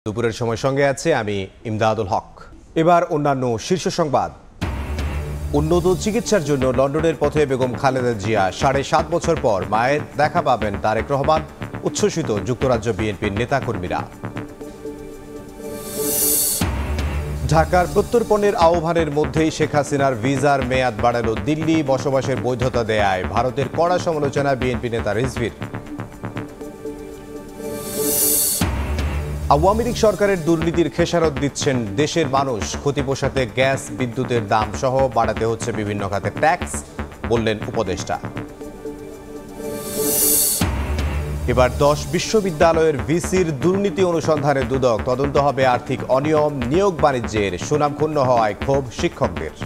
দুপুরের সময় সঙ্গে আছে আমি ইমদাদুল হক। এবার অন্যান্য শীর্ষ সংবাদ। উন্নত চিকিৎসার জন্য লন্ডনের পথে বেগম খালেদা জিয়া। ৭.৫ বছর পর মায়ের দেখা পাবেন তারেক রহমান। উচ্ছ্বসিত যুক্তরাজ্য বিএনপির নেতাকর্মীরা। ঢাকার প্রত্যর্পণের আহ্বানের মধ্যেই শেখ হাসিনার ভিসার মেয়াদ বাড়ালো দিল্লি। বসবাসের বৈধতা দেয়ায় ভারতের কড়া সমালোচনা বিএনপি নেতা রিজভীর। আওয়ামী লীগ সরকারের দুর্নীতির খেসারত দিচ্ছেন দেশের মানুষ। ক্ষতি পোষাতে গ্যাস বিদ্যুতের দাম সহ বাড়াতে হচ্ছে বিভিন্ন খাতে ট্যাক্স, বললেন উপদেষ্টা। এবার 10 বিশ্ববিদ্যালয়ের ভিসির দুর্নীতি অনুসন্ধানে দুদক। তদন্ত হবে আর্থিক অনিয়ম, নিয়োগ বাণিজ্যের। সুনাম ক্ষুণ্ণ হওয়ায় ক্ষোভ শিক্ষকদের।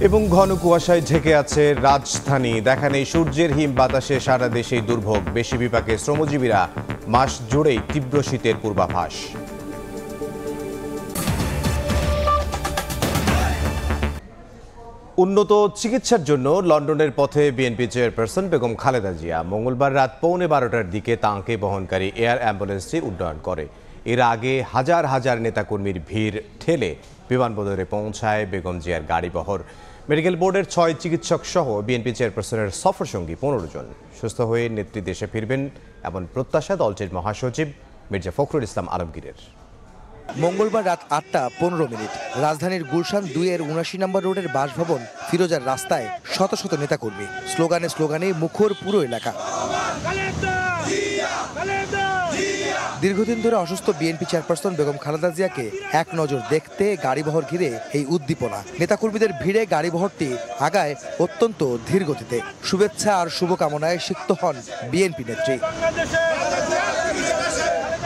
এবং ঘন কুয়াশায় ঢেকে আছে রাজধানী। দেখা নেই সূর্যের হিম বাতাসে। সারা দেশেই দুর্ভোগ। বেশি বিপাকে শ্রমজীবীরা। মাস জুড়েই তীব্র শীতের পূর্বাভাস। উন্নত চিকিৎসার জন্য লন্ডনের পথে বিএনপি চেয়ারপারসন বেগম খালেদা জিয়া। মঙ্গলবার রাত 11:15টার দিকে তাঁকে বহনকারী এয়ার অ্যাম্বুলেন্সটি উড্ডয়ন করে। এর আগে হাজার হাজার নেতাকর্মীর ভিড় ঠেলে বিমানবন্দরে পৌঁছায় বেগম জিয়ার গাড়িবহর। মেডিকেল বোর্ডের 6 চিকিৎসক সহ বিএনপি চেয়ারপারসনের সফরসঙ্গী 15 জন। সুস্থ হয়ে নেত্রী দেশে ফিরবেন এমন প্রত্যাশা দলটির মহাসচিব মির্জা ফখরুল ইসলাম আলমগীরের। মঙ্গলবার রাত 8:15 রাজধানীর গুলশান 2-এর 79 নম্বর রোডের বাসভবন ফিরোজার রাস্তায় শত শত নেতাকর্মী। স্লোগানে মুখর পুরো এলাকা। দীর্ঘদিন ধরে অসুস্থ বিএনপি চেয়ারপারসন বেগম খালেদা জিয়াকে এক নজর দেখতে গাড়িবহর ঘিরে এই উদ্দীপনা। নেতাকর্মীদের ভিড়ে গাড়িবহরটি আগায় অত্যন্ত ধীর গতিতে। শুভেচ্ছা আর শুভকামনায় সিক্ত হন বিএনপি নেত্রী।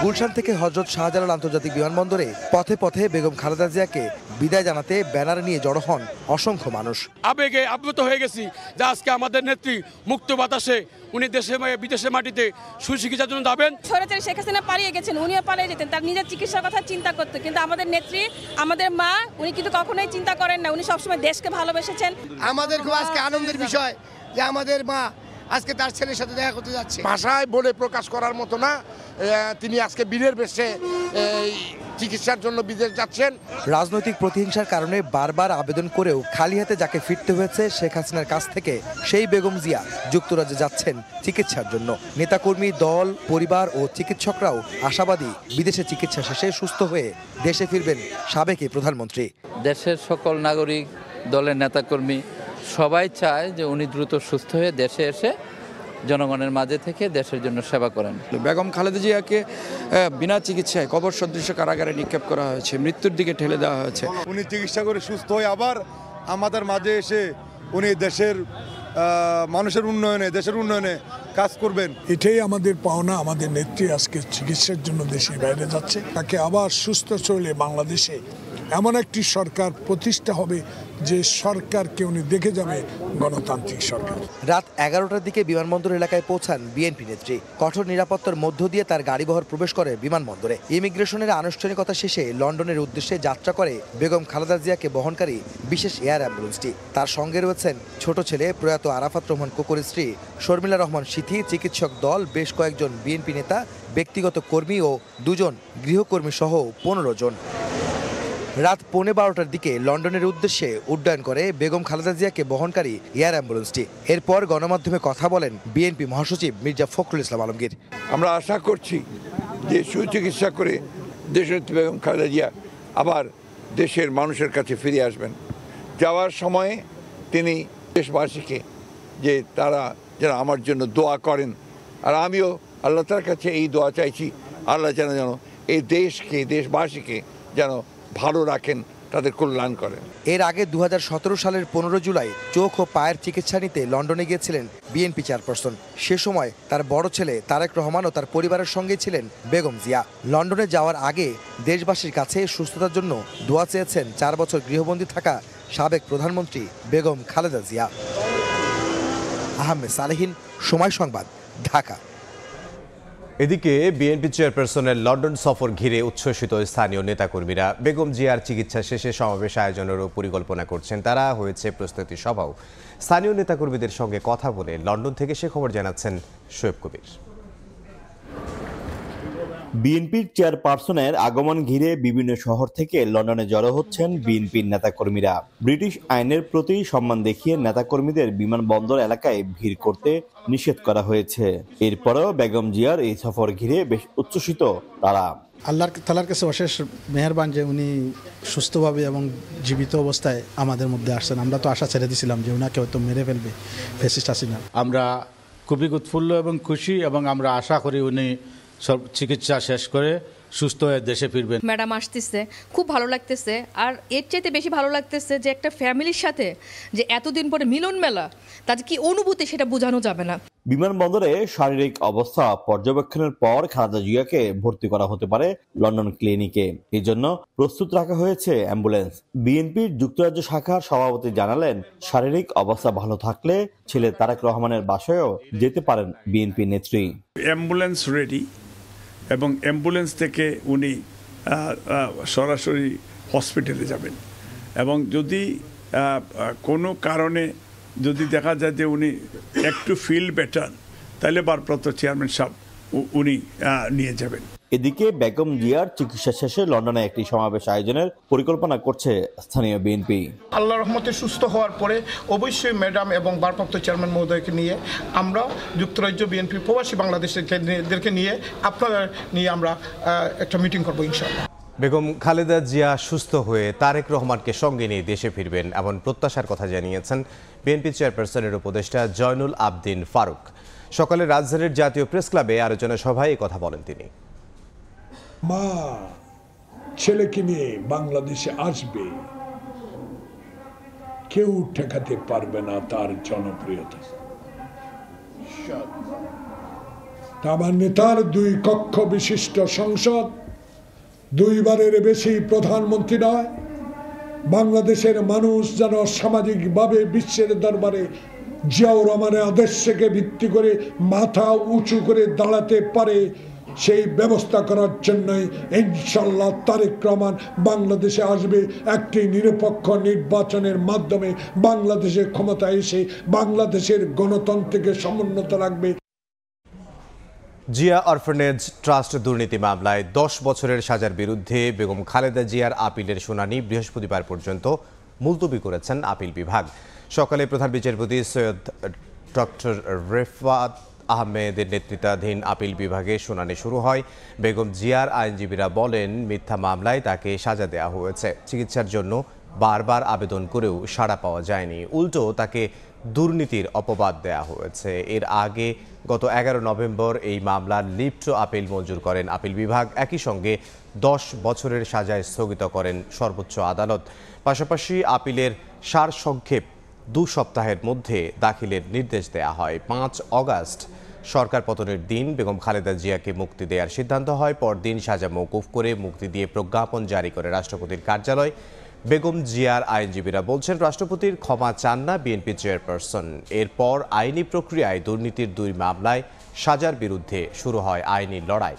গুলশান থেকে হযরত শাহজালাল আন্তর্জাতিক বিমানবন্দরে পথে পথে বেগম খালেদা জিয়াকে বিদায় জানাতে ব্যানার নিয়ে জড়ো হন অসংখ্য মানুষ। আবেগে আপ্লুত হয়ে গেছি যে আজকে আমাদের নেত্রী মুক্ত বাতাসে উনি দেশে বিদেশের মাটিতে সুচিকিৎসার জন্য যাবেন। স্বৈরাচারী শেখ হাসিনা পালিয়ে গেছেন, উনিও পালিয়ে যেতেন, তার নিজের চিকিৎসার কথা চিন্তা করতেন। কিন্তু আমাদের নেত্রী, আমাদের মা, উনি কিন্তু কখনোই চিন্তা করেন না। উনি সবসময় দেশকে ভালোবেসেছেন। আমাদের খুব আজকে আনন্দের বিষয় যে আমাদের মা আজকে তার ছেলের সাথে দেখা করতে যাচ্ছে। ভাষায় বলে প্রকাশ করার মতো না। তিনি আজকে বীরের বেশে চিকিৎসার জন্য বিদেশ যাচ্ছেন। রাজনৈতিক প্রতিহিংসার কারণে বারবার আবেদন করেও খালি হাতে যাকে ফিরতে হয়েছে শেখ হাসিনার কাছ থেকে, সেই বেগম জিয়া যুক্তরাজ্যে যাচ্ছেন চিকিৎসার জন্য। নেতাকর্মী, দল, পরিবার ও চিকিৎসকরাও আশাবাদী বিদেশে চিকিৎসা শেষে সুস্থ হয়ে দেশে ফিরবেন সাবেক প্রধানমন্ত্রী। দেশের সকল নাগরিক, দলের নেতাকর্মী সবাই চায় যে উনি দ্রুত সুস্থ হয়ে দেশে এসে জনগণের মাঝে থেকে দেশের জন্য সেবা করেন। বেগম খালেদা জিয়াকে বিনা চিকিৎসায় কবর সদৃশ কারাগারে নিক্ষেপ করা হয়েছে, মৃত্যুর দিকে ঠেলে দেওয়া হয়েছে। উনি চিকিৎসা করে সুস্থ হয়ে আবার আমাদের মাঝে এসে উনি দেশের মানুষের উন্নয়নে, দেশের উন্নয়নে কাজ করবেন। এটাই আমাদের পাওনা। আমাদের নেত্রী আজকে চিকিৎসার জন্য দেশের বাইরে যাচ্ছে। তাকে আবার সুস্থ চলে বাংলাদেশে এমন একটি সরকার প্রতিষ্ঠা হবে যে সরকারকে উনি দেখে যাবে গণতান্ত্রিক সরকার। রাত 11টার দিকে বিমানবন্দর এলাকায় পৌঁছান বিএনপি নেত্রী। কঠোর নিরাপত্তার মধ্য দিয়ে তার গাড়িবহর প্রবেশ করে বিমানবন্দরে। ইমিগ্রেশনের আনুষ্ঠানিকতা শেষে লন্ডনের উদ্দেশ্যে যাত্রা করে বেগম খালেদা জিয়াকে বহনকারী বিশেষ এয়ার অ্যাম্বুলেন্সটি। তার সঙ্গে রয়েছেন ছোট ছেলে প্রয়াত আরাফাত রহমান কোকরের স্ত্রী শর্মিলা রহমান সিথি, চিকিৎসক দল, বেশ কয়েকজন বিএনপি নেতা, ব্যক্তিগত কর্মী ও 2 জন গৃহকর্মী সহ 15 জন। রাত 11:15টার দিকে লন্ডনের উদ্দেশ্যে উড্ডয়ন করে বেগম খালেদা জিয়াকে বহনকারী এয়ার অ্যাম্বুলেন্সটি। এরপর গণমাধ্যমে কথা বলেন বিএনপি মহাসচিব মির্জা ফখরুল ইসলাম আলমগীর। আমরা আশা করছি যে সুচিকিৎসা করে দেশনেত্রী বেগম খালেদা জিয়া আবার দেশের মানুষের কাছে ফিরে আসবেন। যাওয়ার সময়ে তিনি দেশবাসীকে যে তারা যেন আমার জন্য দোয়া করেন, আর আমিও আল্লাহ তাআলার কাছে এই দোয়া চাইছি, আল্লাহ যেন এই দেশকে, দেশবাসীকে যেন ভালো রাখেন, তাদের কল্যাণ করেন। এর আগে 2017 সালের 15 জুলাই চোখ ও পায়ের চিকিৎসা নিতে লন্ডনে গিয়েছিলেন বিএনপি চেয়ারপারসন। সে সময় তার বড় ছেলে তারেক রহমান ও তার পরিবারের সঙ্গে ছিলেন বেগম জিয়া। লন্ডনে যাওয়ার আগে দেশবাসীর কাছে সুস্থতার জন্য দোয়া চেয়েছেন 4 বছর গৃহবন্দী থাকা সাবেক প্রধানমন্ত্রী বেগম খালেদা জিয়া। আহমেদ সালেহীন, সময় সংবাদ, ঢাকা। এদিকে বিএনপি চেয়ারপারসনের লন্ডন সফর ঘিরে উচ্ছ্বসিত স্থানীয় নেতাকর্মীরা। বেগম জিয়ার চিকিৎসা শেষে সমাবেশ আয়োজনেরও পরিকল্পনা করছেন তারা। হয়েছে প্রস্তুতি সভাও। স্থানীয় নেতাকর্মীদের সঙ্গে কথা বলে লন্ডন থেকে সে খবর জানাচ্ছেন শোয়েব কবির। বিএনপির চেয়ারপারসনের আগমন ঘিরে বিভিন্ন শহর থেকে লন্ডনে জড়ো হচ্ছেন বিএনপির নেতাকর্মীরা। ব্রিটিশ আইনের প্রতি সম্মান দেখিয়ে নেতাকর্মীদের বিমানবন্দর এলাকায় ভিড় করতে নিষেধ করা হয়েছে। এরপরেও বেগম জিয়ার এই সফর ঘিরে বেশ উচ্ছ্বসিত তারা। আল্লাহর তাআলার কাছে অশেষ মেহেরবান যে উনি সুস্থভাবে এবং জীবিত অবস্থায় আমাদের মধ্যে আসছেন। আমরা তো আশা ছেড়ে দিয়েছিলাম যে উনাকে হয়তো মেরে ফেলবে ফ্যাসিস্ট হাসিনা। আমরা খুবই উৎফুল্ল এবং খুশি, এবং আমরা আশা করি উনি সব চিকিৎসা শেষ করে সুস্থ হয়ে দেশে ফিরবেন। ম্যাডাম আসতেছে, খুব ভালো লাগতেছে। আর এর চাইতে বেশি ভালো লাগতেছে যে একটা ফ্যামিলির সাথে যে এতদিন পরে মিলন মেলা, তাদের কি অনুভূতি সেটা বোঝানো যাবে না। বিমানবন্দরে শারীরিক অবস্থা পর্যবেক্ষণের পর খালেদা জিয়াকে ভর্তি করা হতে পারে লন্ডন ক্লিনিকে। এই জন্য প্রস্তুত রাখা হয়েছে অ্যাম্বুলেন্স। বিএনপির যুক্তরাজ্য শাখার সভাপতি জানালেন, শারীরিক অবস্থা ভালো থাকলে ছেলে তারেক রহমানের বাসায়ও যেতে পারেন বিএনপি নেত্রী। অ্যাম্বুলেন্স রেডি, এবং অ্যাম্বুলেন্স থেকে উনি সরাসরি হসপিটালে যাবেন। এবং যদি কোনো কারণে যদি দেখা যায় যে উনি একটু ফিল বেটার, তাহলে ভারপ্রাপ্ত চেয়ারম্যান সাহেব উনি নিয়ে যাবেন। এদিকে বেগম জিয়ার চিকিৎসা শেষে লন্ডনে একটি সমাবেশ আয়োজনের পরিকল্পনা করছে স্থানীয় বিএনপি। আল্লাহর রহমতে সুস্থ হওয়ার পরে অবশ্যই ম্যাডাম এবং ভারপ্রাপ্ত চেয়ারম্যান মহোদয়কে নিয়ে আমরা যুক্তরাজ্য বিএনপি প্রবাসী বাংলাদেশিদেরকে নিয়ে আপনাদের নিয়ে আমরা একটা মিটিং করবো ইনশাআল্লাহ। বেগম খালেদা জিয়া সুস্থ হয়ে তারেক রহমানকে সঙ্গে নিয়ে দেশে ফিরবেন এমন প্রত্যাশার কথা জানিয়েছেন বিএনপি চেয়ারপারসনের উপদেষ্টা জয়নুল আবদিন ফারুক। সকালে রাজধানীর জাতীয় প্রেস ক্লাবে আলোচনা সভায় এই কথা বলেন তিনি। মা ছেলেকে নিয়ে বাংলাদেশে আসবে, কেউ ঠেকাতে পারবে না তার জনপ্রিয়তা। আমার নেতার 2 কক্ষ বিশিষ্ট সংসদ, 2 বারের বেশি প্রধানমন্ত্রী নয়, বাংলাদেশের মানুষ যেন সামাজিকভাবে বিশ্বের দরবারে জিয়াউর রহমানের আদর্শকে ভিত্তি করে মাথা উঁচু করে দাঁড়াতে পারে, সেই ব্যবস্থা করার জন্যই ইনশাআল্লাহ তারেক রহমান বাংলাদেশে আসবে। একটি নিরপেক্ষ নির্বাচনের মাধ্যমে বাংলাদেশে ক্ষমতায় এসে বাংলাদেশের গণতন্ত্রকে সমুন্নত রাখবে। জিয়া অরফানেজ ট্রাস্ট দুর্নীতি মামলায় 10 বছরের সাজার বিরুদ্ধে বেগম খালেদা জিয়ার আপিলের শুনানি বৃহস্পতিবার পর্যন্ত মুলতবি করেছেন আপিল বিভাগ। সকালে প্রধান বিচারপতি সৈয়দ ডক্টর রেফাত আহমেদের নেতৃত্বাধীন আপিল বিভাগে শুনানি শুরু হয়। বেগম জিয়ার আইনজীবীরা বলেন, মিথ্যা মামলায় তাকে সাজা দেওয়া হয়েছে। চিকিৎসার জন্য বারবার আবেদন করেও সাড়া পাওয়া যায়নি, উল্টো তাকে দুর্নীতির অপবাদ দেওয়া হয়েছে। এর আগে গত 11 নভেম্বর এই মামলার লিভ টু আপিল মঞ্জুর করেন আপিল বিভাগ। একই সঙ্গে 10 বছরের সাজায় স্থগিত করেন সর্বোচ্চ আদালত। পাশাপাশি আপিলের সারসংক্ষেপ 2 সপ্তাহের মধ্যে দাখিলের নির্দেশ দেওয়া হয়। 5 অগাস্ট সরকার পতনের দিন বেগম খালেদা জিয়াকে মুক্তি দেওয়ার সিদ্ধান্ত হয়। পরদিন সাজা মওকুফ করে মুক্তি দিয়ে প্রজ্ঞাপন জারি করে রাষ্ট্রপতির কার্যালয়। বেগম জিয়ার আইনজীবীরা বলছেন, রাষ্ট্রপতির ক্ষমা চান না বিএনপি চেয়ারপারসন। এরপর আইনি প্রক্রিয়ায় দুর্নীতির 2 মামলায় সাজার বিরুদ্ধে শুরু হয় আইনি লড়াই।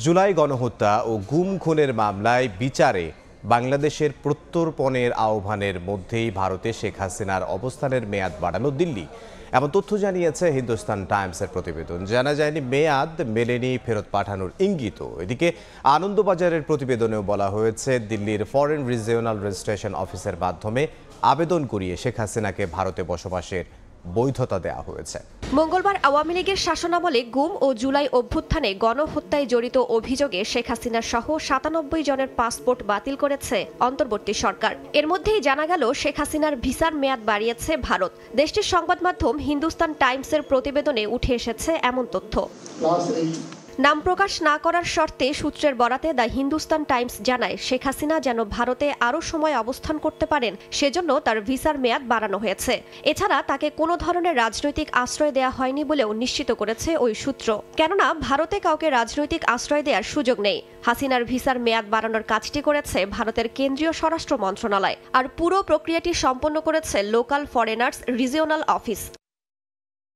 জুলাই গণহত্যা ও গুম খুনের মামলায় বিচারে বাংলাদেশের প্রত্যর্পণের আহ্বানের মধ্যেই ভারতে শেখ হাসিনার অবস্থানের মেয়াদ বাড়ানো দিল্লি, এমন তথ্য জানিয়েছে হিন্দুস্তান টাইমসের প্রতিবেদন। জানা যায়নি মেয়াদ মেলেনি ফেরত পাঠানোর ইঙ্গিত। এদিকে আনন্দবাজারের প্রতিবেদনেও বলা হয়েছে, দিল্লির ফরেন রিজিওনাল রেজিস্ট্রেশন অফিসের মাধ্যমে আবেদন করিয়ে শেখ হাসিনাকে ভারতে বসবাসের বৈধতা দেওয়া হয়েছে। মঙ্গলবার আওয়ামী লীগের শাসনামলে গুম ও জুলাই অভ্যুত্থানে গণহত্যায় জড়িত অভিযোগে শেখ হাসিনা সহ 97 জনের পাসপোর্ট বাতিল করেছে অন্তর্বর্তী সরকার। এর মধ্যেই জানা গেল শেখ হাসিনার ভিসার মেয়াদ বাড়িয়েছে ভারত। দেশটির সংবাদ মাধ্যম হিন্দুস্তান টাইমসের প্রতিবেদনে উঠে এসেছে এমন তথ্য। নাম প্রকাশ না করার শর্তে সূত্রের বরাতে দ্য হিন্দুস্তান টাইমস জানায়, শেখ হাসিনা যেন ভারতে আরও সময় অবস্থান করতে পারেন সেজন্য তার ভিসার মেয়াদ বাড়ানো হয়েছে। এছাড়া তাকে কোনো ধরনের রাজনৈতিক আশ্রয় দেওয়া হয়নি বলেও নিশ্চিত করেছে ওই সূত্র। কেননা ভারতে কাউকে রাজনৈতিক আশ্রয় দেওয়ার সুযোগ নেই। হাসিনার ভিসার মেয়াদ বাড়ানোর কাজটি করেছে ভারতের কেন্দ্রীয় স্বরাষ্ট্র মন্ত্রণালয়, আর পুরো প্রক্রিয়াটি সম্পন্ন করেছে লোকাল ফরেনার্স রিজিওনাল অফিস।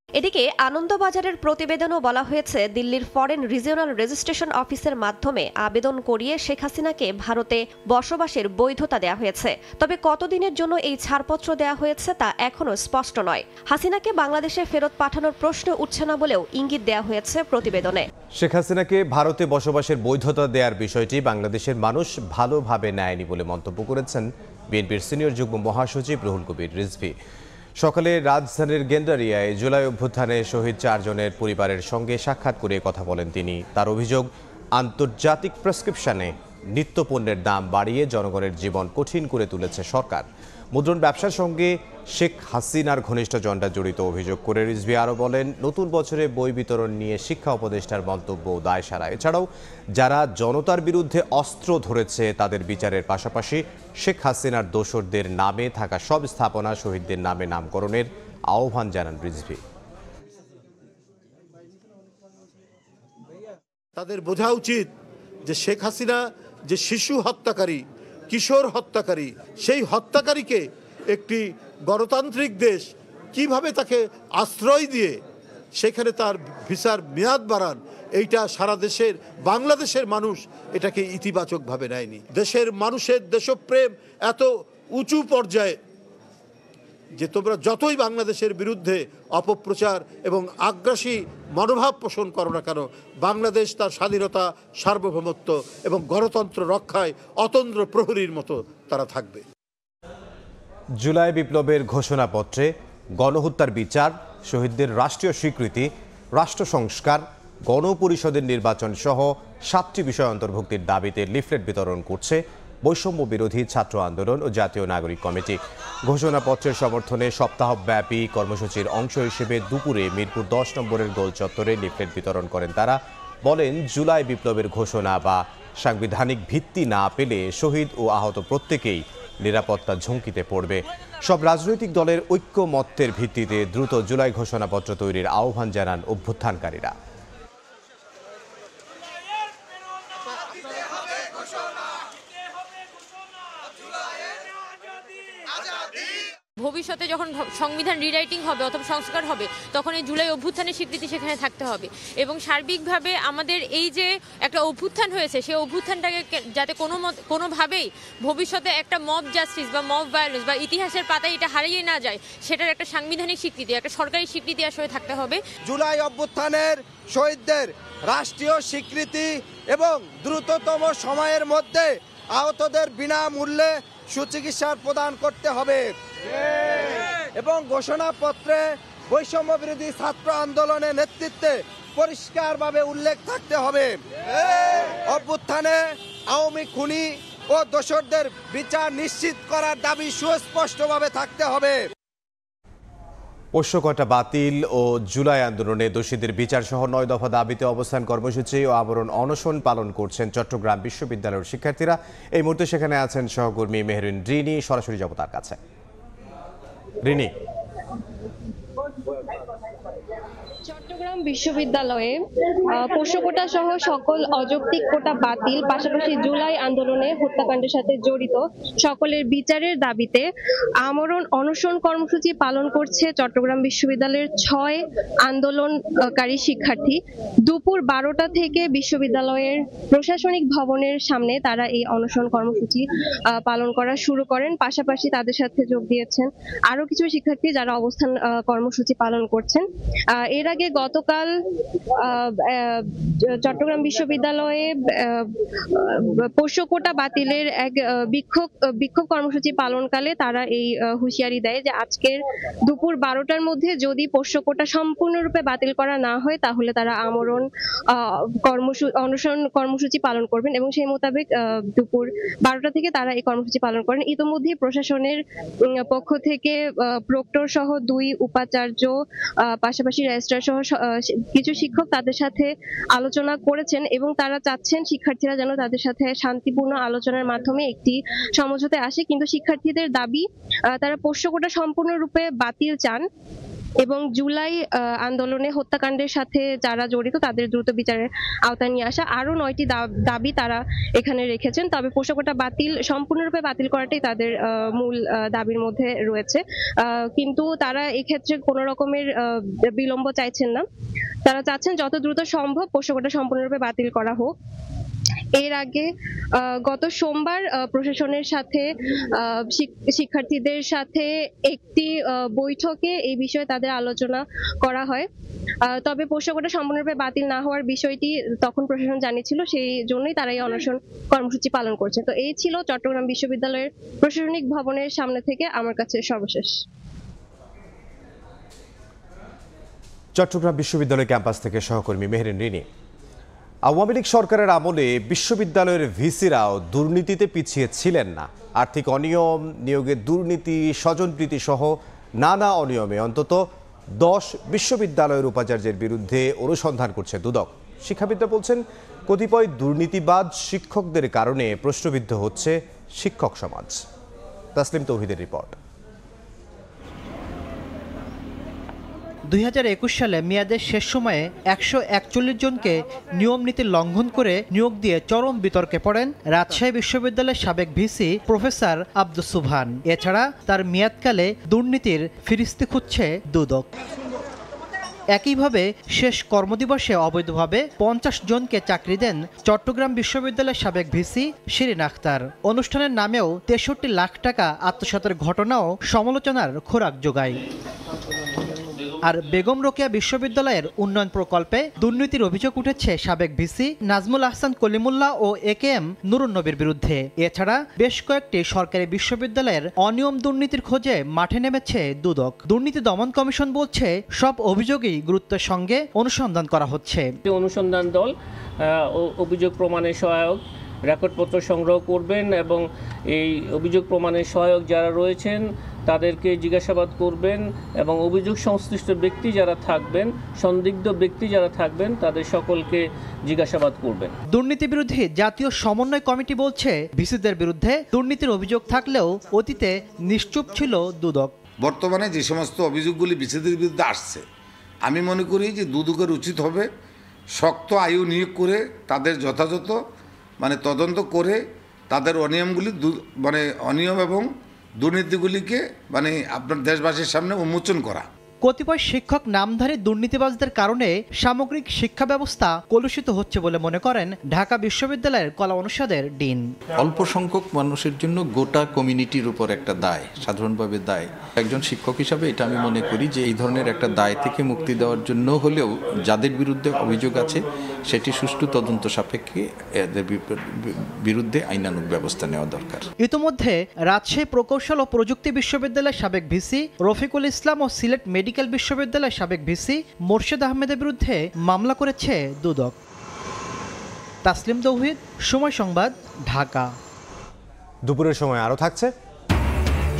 এদিকে আনন্দবাজারের প্রতিবেদনও বলা হয়েছে দিল্লির ফরেন রিজিওনাল রেজিস্ট্রেশন অফিসের মাধ্যমে আবেদন করিয়ে শেখ হাসিনাকে ভারতে বসবাসের বৈধতা দেওয়া হয়েছে। তবে কতদিনের জন্য এই ছাড়পত্র দেওয়া হয়েছে তা এখনও স্পষ্ট নয়। হাসিনাকে বাংলাদেশে ফেরত পাঠানোর প্রশ্ন উঠছে না বলেও ইঙ্গিত দেওয়া হয়েছে প্রতিবেদনে। শেখ হাসিনাকে ভারতে বসবাসের বৈধতা দেওয়ার বিষয়টি বাংলাদেশের মানুষ ভালোভাবে নেয়নি বলে মন্তব্য করেছেন বিএনপির সিনিয়র যুগ্ম মহাসচিব রুহুল কবির রিজভী। সকালে রাজধানীর গেন্ডারিয়ায় জুলাই অভ্যুত্থানে শহীদ 4 জনের পরিবারের সঙ্গে সাক্ষাৎ করে কথা বলেন তিনি। তার অভিযোগ, আন্তর্জাতিক প্রেসক্রিপশনে নিত্যপণ্যের দাম বাড়িয়ে জনগণের জীবন কঠিন করে তুলেছে সরকার। মুদ্রণ ব্যবসার সঙ্গে শেখ হাসিনার ঘনিষ্ঠজনরা জড়িত অভিযোগ করে রিজভী আরও বলেন, নতুন বছরে বই বিতরণ নিয়ে শিক্ষা উপদেষ্টার মন্তব্য দায়সারা। এছাড়াও যারা জনতার বিরুদ্ধে অস্ত্র ধরেছে তাদের বিচারের পাশাপাশি শেখ হাসিনার দোসরদের নামে থাকা সব স্থাপনা শহীদদের নামে নামকরণের আহ্বান জানান রিজভী। তাদের বোঝা উচিত যে শেখ হাসিনা যে শিশু হত্যাকারী, কিশোর হত্যাকারী, সেই হত্যাকারীকে একটি গণতান্ত্রিক দেশ কিভাবে তাকে আশ্রয় দিয়ে সেখানে তার ভিসার মেয়াদ বাড়ান, এইটা সারা দেশের বাংলাদেশের মানুষ এটাকে ইতিবাচকভাবে নেয়নি। দেশের মানুষের দেশপ্রেম এত উঁচু পর্যায়ে যে তোমরা যতই বাংলাদেশের বিরুদ্ধে অপপ্রচার এবং আগ্রাসী মনোভাব পোষণ করো না কেন, বাংলাদেশ তার স্বাধীনতা, সার্বভৌমত্ব এবং গণতন্ত্র রক্ষায় অতন্দ্র প্রহরীর মতো তারা থাকবে। জুলাই বিপ্লবের ঘোষণাপত্রে গণহত্যার বিচার, শহীদদের রাষ্ট্রীয় স্বীকৃতি, রাষ্ট্র সংস্কার, গণপরিষদের নির্বাচন সহ 7টি বিষয় অন্তর্ভুক্তির দাবিতে লিফলেট বিতরণ করছে বৈষম্য বিরোধী ছাত্র আন্দোলন ও জাতীয় নাগরিক কমিটি। ঘোষণাপত্রের সমর্থনে সপ্তাহব্যাপী কর্মসূচির অংশ হিসেবে দুপুরে মিরপুর 10 নম্বরের গোল চত্বরে লিফলেট বিতরণ করেন তারা। বলেন, জুলাই বিপ্লবের ঘোষণা বা সাংবিধানিক ভিত্তি না পেলে শহীদ ও আহত প্রত্যেকেই নিরাপত্তা ঝুঁকিতে পড়বে। সব রাজনৈতিক দলের ঐক্যমত্যের ভিত্তিতে দ্রুত জুলাই ঘোষণাপত্র তৈরির আহ্বান জানান অভ্যুত্থানকারীরা। ভবিষ্যতে যখন সংবিধান রিরাইটিং হবে অথবা সংস্কার হবে, তখন এই জুলাই অভ্যুত্থানের স্বীকৃতি সেখানে থাকতে হবে এবং সার্বিকভাবে আমাদের এই যে একটা অভ্যুত্থান হয়েছে সেই অভ্যুত্থানটাকে যাতে কোনোভাবেই ভবিষ্যতে একটা মব জাস্টিস বা মব ভায়োলেন্স বা ইতিহাসের পাতায় এটা হারিয়ে না যায়, সেটার একটা সাংবিধানিক স্বীকৃতি, একটা সরকারি স্বীকৃতি আসলে থাকতে হবে। জুলাই অভ্যুত্থানের শহীদদের রাষ্ট্রীয় স্বীকৃতি এবং দ্রুততম সময়ের মধ্যে আহতদের বিনামূল্যে সুচিকিৎসার প্রদান করতে হবে এবং ঘোষণাপত্রে বৈষম্য বিরোধী ছাত্র আন্দোলনের নেতৃত্বে পরিষ্কারভাবে উল্লেখ থাকতে হবে। অভ্যুত্থানে আওয়ামী খুনি ও দোষরদের বিচার নিশ্চিত করার দাবি সুস্পষ্টভাবে থাকতে হবে। পোষ্য কোটা বাতিল ও জুলাই আন্দোলনে দোষীদের বিচার সহ 9 দফা দাবিতে অবস্থান কর্মসূচি ও আবরণ অনশন পালন করছেন চট্টগ্রাম বিশ্ববিদ্যালয়ের শিক্ষার্থীরা। এই মুহূর্তে সেখানে আছেন সহকর্মী মেহরিন রিনি। সরাসরি যাব তার কাছে। রিনি, চট্টগ্রাম বিশ্ববিদ্যালয়ে পোষ্য কোটা সহ সকল অযৌক্তিক কোটা বাতিল, পাশাপাশি জুলাই আন্দোলনে হত্যাকাণ্ডের সাথে জড়িত সকলের বিচারের দাবিতে আমরণ অনশন কর্মসূচি পালন করছে চট্টগ্রাম বিশ্ববিদ্যালয়ের 6 আন্দোলনকারী শিক্ষার্থী। দুপুর 12টা থেকে বিশ্ববিদ্যালয়ের প্রশাসনিক ভবনের সামনে তারা এই অনশন কর্মসূচি পালন করা শুরু করেন। পাশাপাশি তাদের সাথে যোগ দিয়েছেন আরো কিছু শিক্ষার্থী যারা অবস্থান কর্মসূচি পালন করছেন। এর আগে গতকাল চট্টগ্রাম বিশ্ববিদ্যালয়ে পোষ্য কোটা বাতিলের এক বিক্ষোভ কর্মসূচি পালনকালে তারা এই হুঁশিয়ারি দেয় যে আজকের দুপুর 12টার মধ্যে যদি পোষ্য কোটা সম্পূর্ণরূপে বাতিল করা না হয় তাহলে তারা আমরণ অনশন কর্মসূচি পালন করবেন এবং সেই মোতাবেক দুপুর 12টা থেকে তারা এই কর্মসূচি পালন করেন। ইতিমধ্যে প্রশাসনের পক্ষ থেকে প্রক্টর সহ 2 উপাচার্য, পাশাপাশি রেজিস্ট্রার সহ কিছু শিক্ষক তাদের সাথে আলোচনা করেছেন এবং তারা চাচ্ছেন শিক্ষার্থীরা যেন তাদের সাথে শান্তিপূর্ণ আলোচনার মাধ্যমে একটি সমঝোতায় আসে। কিন্তু শিক্ষার্থীদের দাবি, তারা পোষ্য কোটা সম্পূর্ণরূপে বাতিল চান এবং জুলাই আন্দোলনে হত্যাকাণ্ডের সাথে যারা জড়িত তাদের দ্রুত বিচারের আওতায় নিয়ে আসা, আরও 9টি দাবি তারা এখানে রেখেছেন। তবে পোশাকটা সম্পূর্ণরূপে বাতিল করাটাই তাদের মূল দাবির মধ্যে রয়েছে, কিন্তু তারা এক্ষেত্রে কোনো রকমের বিলম্ব চাইছেন না। তারা চাচ্ছেন যত দ্রুত সম্ভব পোশাকটা সম্পূর্ণরূপে বাতিল করা হোক। এর আগে গত সোমবার প্রশাসনের সাথে শিক্ষার্থীদের সাথে একটি বৈঠকে এই বিষয়ে তাদের আলোচনা করা হয়। তবে পোশাকটা সম্পূর্ণরূপে বাতিল না হওয়ার বিষয়টি তখন প্রশাসন জানিয়েছিল, সেই জন্যই তারা এই অনশন কর্মসূচি পালন করছে। তো এই ছিল চট্টগ্রাম বিশ্ববিদ্যালয়ের প্রশাসনিক ভবনের সামনে থেকে আমার কাছে সর্বশেষ। চট্টগ্রাম বিশ্ববিদ্যালয় ক্যাম্পাস থেকে সহকর্মী মেহেরিন রিনি। আওয়ামী লীগ সরকারের আমলে বিশ্ববিদ্যালয়ের ভিসিরাও দুর্নীতিতে পিছিয়ে ছিলেন না। আর্থিক অনিয়ম, নিয়োগের দুর্নীতি, স্বজনপ্রীতি সহ নানা অনিয়মে অন্তত 10 বিশ্ববিদ্যালয়ের উপাচার্যের বিরুদ্ধে অনুসন্ধান করছে দুদক। শিক্ষাবিদরা বলছেন, কতিপয় দুর্নীতিবাজ শিক্ষকদের কারণে প্রশ্নবিদ্ধ হচ্ছে শিক্ষক সমাজ। তাসলিম তৌহিদের রিপোর্ট। 2021 সালে মেয়াদের শেষ সময়ে 141 জনকে নিয়ম নীতি লঙ্ঘন করে নিয়োগ দিয়ে চরম বিতর্কে পড়েন রাজশাহী বিশ্ববিদ্যালয়ের সাবেক ভিসি প্রফেসর আব্দুস সুবহান। এছাড়া তার মেয়াদকালে দুর্নীতির ফিরিস্তি খুঁজছে দুদক। একইভাবে শেষ কর্মদিবসে অবৈধভাবে 50 জনকে চাকরি দেন চট্টগ্রাম বিশ্ববিদ্যালয়ের সাবেক ভিসি শিরিন আখতার। অনুষ্ঠানের নামেও 63 লাখ টাকা আত্মসাতের ঘটনাও সমালোচনার খোরাক যোগায়। আর বেগম রোকেয়া বিশ্ববিদ্যালয়ের উন্নয়ন প্রকল্পে দুর্নীতির অভিযোগ উঠেছে সাবেক ভিসি নাজমুল আহসান কলিমুল্লাহ ও AKM নুরুন নবীর বিরুদ্ধে। এছাড়া বেশ কয়েকটি সরকারি বিশ্ববিদ্যালয়ের অনিয়ম দুর্নীতির খোঁজে মাঠে নেমেছে দুদক। দুর্নীতি দমন কমিশন বলছে, সব অভিযোগই গুরুত্বের সঙ্গে অনুসন্ধান করা হচ্ছে। অনুসন্ধান দল অভিযোগ প্রমাণে সহায়ক রেকর্ডপত্র সংগ্রহ করবেন এবং এই অভিযোগ প্রমাণের সহায়ক যারা রয়েছেন তাদেরকে জিজ্ঞাসাবাদ করবেন এবং অভিযোগ সংশ্লিষ্ট ব্যক্তি যারা থাকবেন, সন্দিগ্ধ ব্যক্তি যারা থাকবেন তাদের সকলকে জিজ্ঞাসাবাদ করবেন। দুর্নীতি বিরোধী জাতীয় সমন্বয় কমিটি বলছে, ভিসিদের বিরুদ্ধে দুর্নীতির অভিযোগ থাকলেও অতীতে নিশ্চুপ ছিল দুদক। বর্তমানে যে সমস্ত অভিযোগগুলি ভিসিদের বিরুদ্ধে আসছে, আমি মনে করি যে দুদকের উচিত হবে শক্ত আয়ু নিয়োগ করে তাদের যথাযথ তদন্ত করে তাদের অনিয়মগুলি অনিয়ম এবং দুর্নীতিগুলিকে আপনার দেশবাসীর সামনে উন্মোচন করা। কতিপয় শিক্ষক নামধারী দুর্নীতিবাজদের কারণে সামগ্রিক শিক্ষা ব্যবস্থা কলুষিত হচ্ছে বলে মনে করেন ঢাকা বিশ্ববিদ্যালয়ের কলা অনুষদের ডিন। অল্প সংখ্যক মানুষের জন্য গোটা কমিউনিটির উপর একটা দায়, সাধারণভাবে দায়। একজন শিক্ষক হিসাবে এটা আমি মনে করি যে এই ধরনের একটা দায় থেকে মুক্তি দেওয়ার জন্য হলেও যাদের বিরুদ্ধে অভিযোগ আছে সেটি সুষ্ঠু তদন্ত সাপেক্ষে এদের বিরুদ্ধে আইনানুগ ব্যবস্থা নেওয়া দরকার। ইতোমধ্যে রাজশাহী প্রকৌশল ও প্রযুক্তি বিশ্ববিদ্যালয়ের সাবেক ভিসি রফিকুল ইসলাম ও সিলেট মেডিকেল বিশ্ববিদ্যালয়ের সাবেক ভিসি মোর্শেদ আহমেদের বিরুদ্ধে মামলা করেছে দুদক। তাসলিম তৌহিদ, সময় সংবাদ, ঢাকা। দুপুরের সময় আরও থাকছে।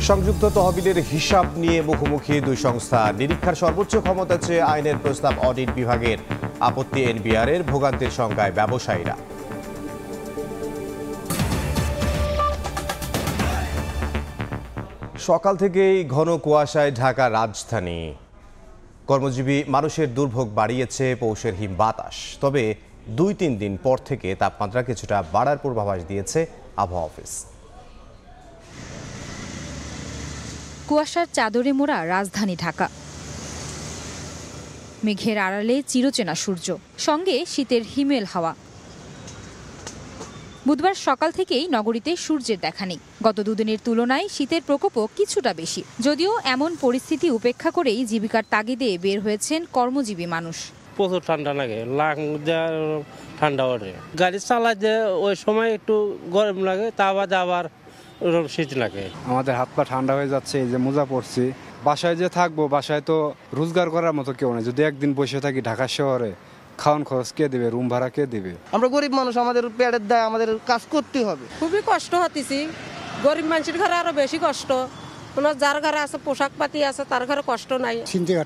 সংযুক্ত তহবিলের হিসাব নিয়ে মুখোমুখি দুই সংস্থা। নিরীক্ষার সর্বোচ্চ ক্ষমতা চেয়ে আইনের প্রস্তাব অডিট বিভাগের, আপত্তি NBR-এর, ভোগান্তির সংখ্যায় ব্যবসায়ীরা। সকাল থেকেই ঘন কুয়াশায় ঢাকা রাজধানী। কর্মজীবী মানুষের দুর্ভোগ বাড়িয়েছে পৌষের হিম বাতাস। তবে 2-3 দিন পর থেকে তাপমাত্রা কিছুটা বাড়ার পূর্বাভাস দিয়েছে আবহাওয়া অফিস। কুয়াশার চাদরে মোড়া রাজধানী ঢাকা। মেঘের আড়ালে চিরচেনা সূর্য, সঙ্গে শীতের হিমেল হাওয়া। বুধবার সকাল থেকেই নগরীতে সূর্যের দেখা নেই। গত দুদিনের তুলনায় শীতের প্রকোপও কিছুটা বেশি। যদিও এমন পরিস্থিতি উপেক্ষা করেই জীবিকার তাগিদে বের হয়েছেন কর্মজীবী মানুষ। প্রচুর ঠান্ডা লাগে, ঠান্ডা ওঠে। গাড়ি চালাতে ওই সময় একটু গরম লাগে, তা বাদে আবার শীত লাগে। আমাদের হাত পা ঠান্ডা হয়ে যাচ্ছে, এই যে মোজা পড়ছি। বাসায় যে থাকবো, বাসায় তো রোজগার করার মতো কেউ নেই। যদি একদিন বসে থাকি ঢাকা শহরে, খাওয়ান খরচ কে দেবে, রুম ভাড়া কে দেবে? আমরা গরিব মানুষ, আমাদের পেটের দায়, আমাদের কাজ করতে হবে। খুবই কষ্ট হতেছি। গরিব মানুষের ঘরে আরো বেশি কষ্ট। যার ঘরে আছে পোশাক পাতি আছে তার ঘরে কষ্ট নাই।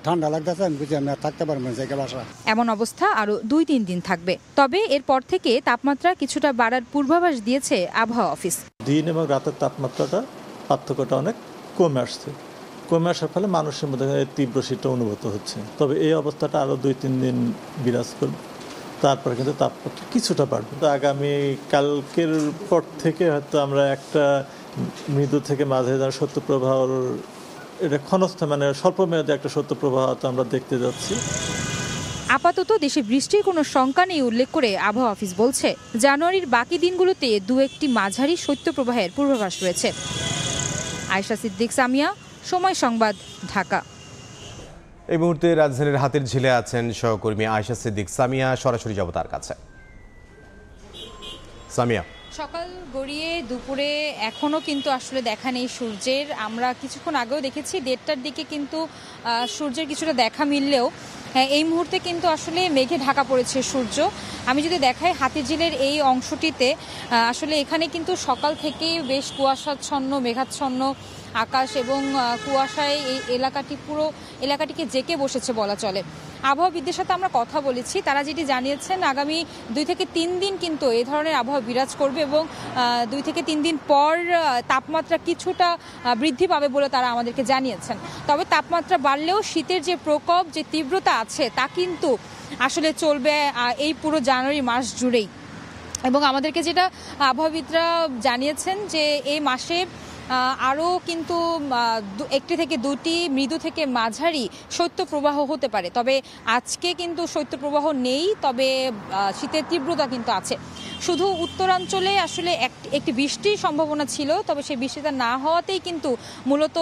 ঠান্ডা লাগতেছে, আমি বুঝি আমি থাকতে পারবো না বাসা। এমন অবস্থা আরো 2-3 দিন থাকবে। তবে এরপর থেকে তাপমাত্রা কিছুটা বাড়ার পূর্বাভাস দিয়েছে আবহাওয়া অফিস। দিন এবং রাতের তাপমাত্রাটা পার্থক্যটা অনেক কমে আসছে। কমে আসার ফলে মানুষের মধ্যে তীব্র শীতটা অনুভূত হচ্ছে। তবে এই অবস্থাটা আরও 2-3 দিন বিরাজ করবে, তারপর কিন্তু তাপমাত্রা কিছুটা বাড়বে। আগামী কালকের পর থেকে হয়তো আমরা একটা মৃদু থেকে মাঝে শৈত্যপ্রবাহর এটা ক্ষণস্থায়ী মানে স্বল্পমেয়াদী একটা শৈত্যপ্রবাহ তো আমরা দেখতে যাচ্ছি। আপাতত দেশে বৃষ্টির কোনো শঙ্কা নেই উল্লেখ করে আবহাওয়া অফিস বলছে, জানুয়ারির বাকি দিনগুলোতে 2-1টি মাঝারি শৈত্যপ্রবাহের পূর্বাভাস রয়েছে। আয়েশা সিদ্দিক, সামিয়া, সময় সংবাদ, ঢাকা। এই মুহূর্তে রাজধানীর হাতিরঝিলে আছেন সহকর্মী আয়েশা সিদ্দিক। সামিয়া, সরাসরি যাব তার কাছে। সামিয়া, সকাল গড়িয়ে দুপুরে এখনো কিন্তু আসলে দেখা নেই সূর্যের। আমরা কিছুক্ষণ আগেও দেখেছি 1:30টার দিকে কিন্তু সূর্যের কিছুটা দেখা মিললেও এই মুহূর্তে কিন্তু আসলে মেঘে ঢাকা পড়েছে সূর্য। আমি যদি দেখাই হাতিরঝিলের এই অংশটিতে আসলে এখানে কিন্তু সকাল থেকেই বেশ কুয়াশাচ্ছন্ন, মেঘাচ্ছন্ন আকাশ এবং কুয়াশায় এই পুরো এলাকাটিকে জেঁকে বসেছে বলা চলে। আবহাওয়াবিদদের সাথে আমরা কথা বলেছি, তারা যেটি জানিয়েছেন আগামী 2 থেকে 3 দিন কিন্তু এই ধরনের আবহাওয়া বিরাজ করবে এবং 2 থেকে 3 দিন পর তাপমাত্রা কিছুটা বৃদ্ধি পাবে বলে তারা আমাদেরকে জানিয়েছেন। তবে তাপমাত্রা বাড়লেও শীতের যে প্রকোপ, যে তীব্রতা আছে তা কিন্তু আসলে চলবে এই পুরো জানুয়ারি মাস জুড়েই। এবং আমাদেরকে যেটা আবহাওয়াবিদরা জানিয়েছেন যে এই মাসে আরও কিন্তু 1টি থেকে 2টি মৃদু থেকে মাঝারি শৈত্যপ্রবাহ হতে পারে। তবে আজকে কিন্তু শৈত্যপ্রবাহ নেই, তবে শীতের তীব্রতা কিন্তু আছে। শুধু উত্তরাঞ্চলে আসলে একটি বৃষ্টির সম্ভাবনা ছিল, তবে সেই বৃষ্টিটা না হওয়াতেই কিন্তু মূলত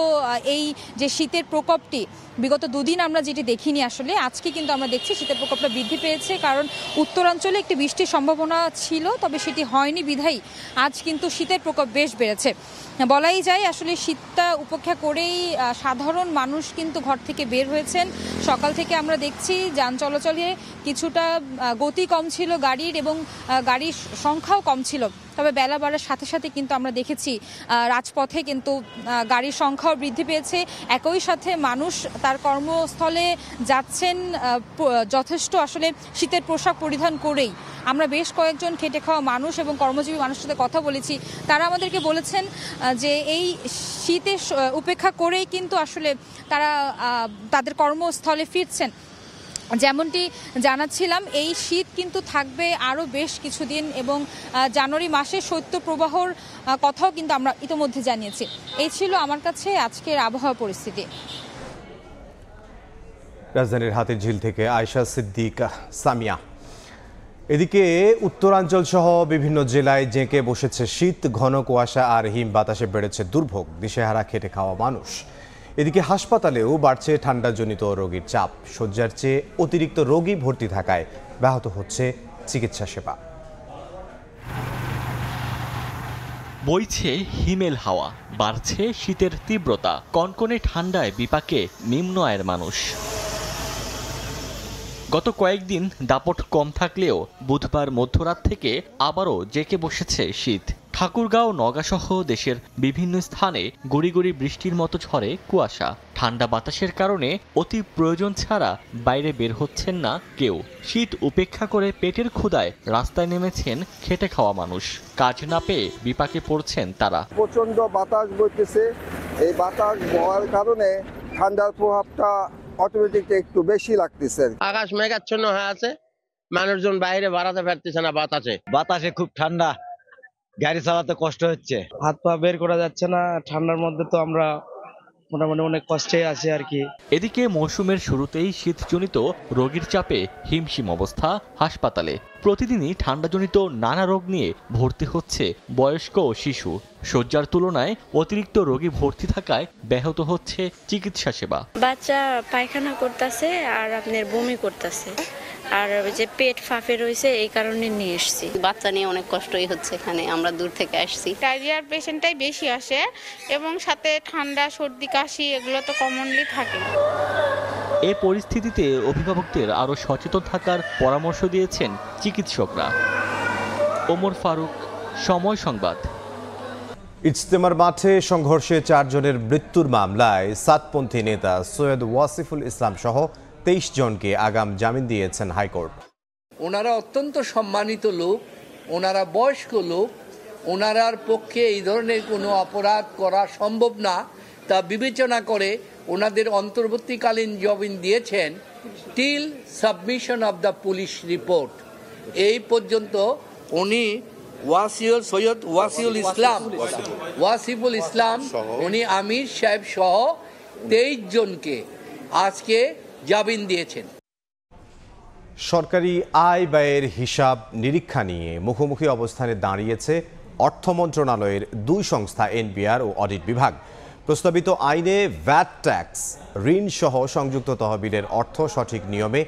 এই যে শীতের প্রকোপটি বিগত 2 দিন আমরা যেটি দেখিনি, আসলে আজকে কিন্তু আমরা দেখছি শীতের প্রকোপটা বৃদ্ধি পেয়েছে। কারণ উত্তরাঞ্চলে একটি বৃষ্টির সম্ভাবনা ছিল, তবে সেটি হয়নি বিধায় আজ কিন্তু শীতের প্রকোপ বেশ বেড়েছে। বলাই যায় আসলে শীতটা উপেক্ষা করেই সাধারণ মানুষ কিন্তু ঘর থেকে বের হয়েছেন। সকাল থেকে আমরা দেখছি যান চলাচলে কিছুটা গতি কম ছিল গাড়ির এবং গাড়ির সংখ্যাও কম ছিল। তবে বেলা বাড়ার সাথে সাথে কিন্তু আমরা দেখেছি রাজপথে কিন্তু গাড়ির সংখ্যাও বৃদ্ধি পেয়েছে। একই সাথে মানুষ তার কর্মস্থলে যাচ্ছেন যথেষ্ট আসলে শীতের পোশাক পরিধান করেই। আমরা বেশ কয়েকজন খেটে খাওয়া মানুষ এবং কর্মজীবী মানুষের সাথে কথা বলেছি, তারা আমাদেরকে বলেছেন যে এই শীতের উপেক্ষা করেই কিন্তু আসলে তারা তাদের কর্মস্থলে ফিরছেন। যেমনটি জানাচ্ছিলাম, এই শীত কিন্তু থাকবে আরও বেশ কিছুদিন এবং জানুয়ারি মাসে শৈত্যপ্রবাহর কথাও কিন্তু আমরা ইতিমধ্যে জানিয়েছি। এই ছিল আমার কাছে আজকের আবহাওয়া পরিস্থিতি। রাজধানীর হাতিরঝিল থেকে আয়েশা সিদ্দিক, সামিয়া। এদিকে উত্তরাঞ্চল সহ বিভিন্ন জেলায় জেঁকে বসেছে শীত, ঘন কুয়াশা আর হিম বাতাসে বেড়েছে দুর্ভোগ, দিশেহারা খেটে খাওয়া মানুষ। এদিকে হাসপাতালেও বাড়ছে ঠান্ডাজনিত রোগীর চাপ, শয্যার চেয়ে অতিরিক্ত রোগী ভর্তি থাকায় ব্যাহত হচ্ছে চিকিৎসা সেবা। বইছে হিমেল হাওয়া, বাড়ছে শীতের তীব্রতা, কনকনে ঠান্ডায় বিপাকে নিম্ন আয়ের মানুষ। গত কয়েকদিন দাপট কম থাকলেও বুধবার মধ্যরাত থেকে আবারও জেঁকে বসেছে শীত। ঠাকুরগাঁও, নওগাঁসহ দেশের বিভিন্ন স্থানে গুড়ি গুড়ি বৃষ্টির মতো ঝরে কুয়াশা। ঠান্ডা বাতাসের কারণে অতি প্রয়োজন ছাড়া বাইরে বের হচ্ছেন না কেউ। শীত উপেক্ষা করে পেটের ক্ষুধায় রাস্তায় নেমেছেন খেটে খাওয়া মানুষ। কাজ না পেয়ে বিপাকে পড়ছেন তারা। প্রচন্ড বাতাস বইতেছে, এই বাতাস বওয়ার কারণে ঠান্ডার প্রভাবটা অটোমেটিক একটু বেশি লাগতেছে। আকাশ মেঘাচ্ছন্ন হয়ে আছে, মানুষজন বাইরে বাড়াতে পারতেছে না বাতাসে খুব ঠান্ডা, গাড়ি চালাতে কষ্ট হচ্ছে, হাত পা বের করা যাচ্ছে না। ঠান্ডার মধ্যে তো আমরা মোটামুটি অনেক কষ্টে আছি আর কি। এদিকে মৌসুমের শুরুতেই শীতজনিত রোগীর চাপে হিমশিম অবস্থা হাসপাতালে। প্রতিদিনই ঠান্ডাজনিত নানা রোগ নিয়ে ভর্তি হচ্ছে বয়স্ক ও শিশু। শয্যার তুলনায় অতিরিক্ত রোগী ভর্তি থাকায় ব্যাহত হচ্ছে চিকিৎসা সেবা। বাচ্চা পায়খানা করতেছে আর আপনার বমি করতেছে, আর যে পেট ফাঁপে রয়েছে, এই কারণে নিয়ে এসেছি। বাচ্চা নিয়ে অনেক কষ্টই হচ্ছে, এখানে আমরা দূর থেকে আসছি। ডায়রিয়ার পেশেন্টটাই বেশি আসে এবং সাথে ঠান্ডা, সর্দি, কাশি এগুলো তো কমনলি থাকে। এ পরিস্থিতিতে অভিভাবকদের আরও সচেতন থাকার পরামর্শ দিয়েছেন চিকিৎসকরা। ওমর ফারুক, সময় সংবাদ। ইজতেমার মাঠে সংঘর্ষে 4 জনের মৃত্যুর মামলায় সাতপন্থী নেতা সৈয়দ ওয়াসিফুল ইসলাম সহ 23 জনকে আগাম জামিন দিয়েছেন হাইকোর্ট। ওনারা অত্যন্ত সম্মানিত লোক, ওনারা বয়স্ক লোক, ওনারার পক্ষে এই ধরনের কোনো অপরাধ করা সম্ভব না, তা বিবেচনা করে ওনাদের অন্তর্বর্তীকালীন জমিন দিয়েছেন till submission of the police report. এই পর্যন্ত উনি সৈয়দ ওয়াসিফুল ইসলাম উনি আমির সাহেব সহ 23 জনকে আজকে জামিন দিয়েছেন। সরকারি আয় ব্যয়ের হিসাব নিরীক্ষা নিয়ে মুখোমুখি অবস্থানে দাঁড়িয়েছে অর্থ মন্ত্রণালয়ের দুই সংস্থা এনবিআর ও অডিট বিভাগ। প্রস্তাবিত আইনে ভ্যাট ট্যাক্স, ঋণ সহ সংযুক্ত তহবিলের অর্থ সঠিক নিয়মে